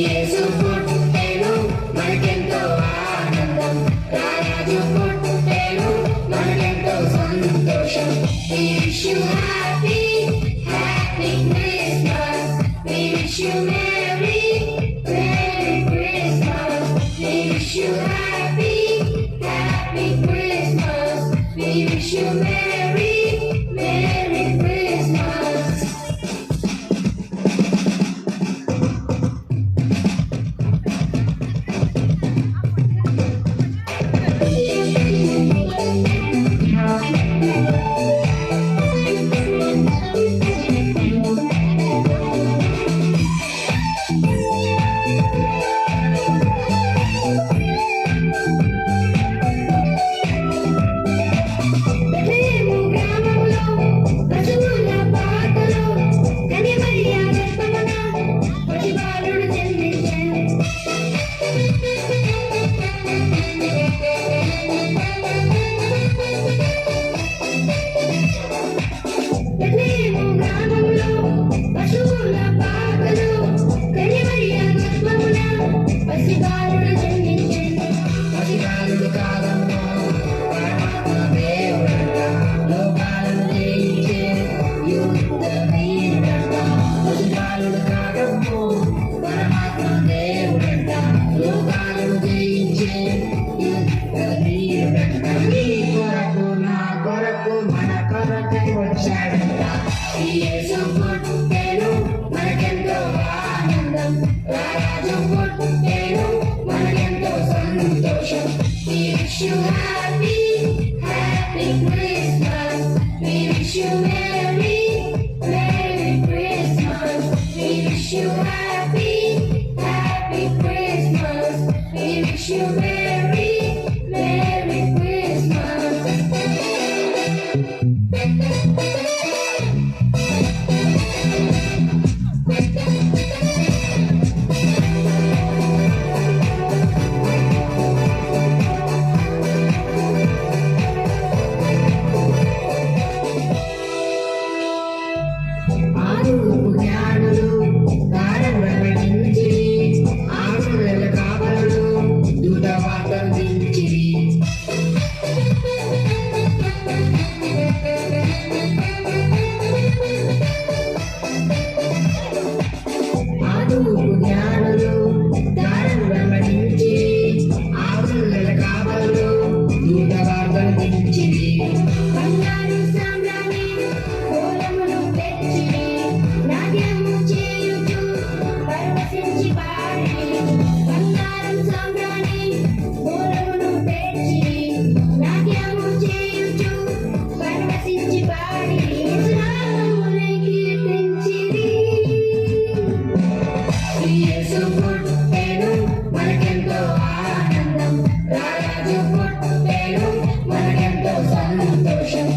యేసు పుట్టెను మనకెంతో ఆనందం, రారాజు పుట్టెను మనకెంతో సంతోషం. We wish you happy, happy Christmas. We wish you merry, merry Christmas. We wish you happy, happy Christmas. We wish you merry, merry Christmas. యేసు పుట్టెను మనకెంతో ఆనందం, రారాజు పుట్టెను మనకెంతో సంతోషం. We wish you happy, happy Christmas. We wish you merry, merry Christmas. We wish you happy, happy Christmas. We wish you merry, merry Christmas. రారాజు పుట్టెను మనకెంతో సంతోషం.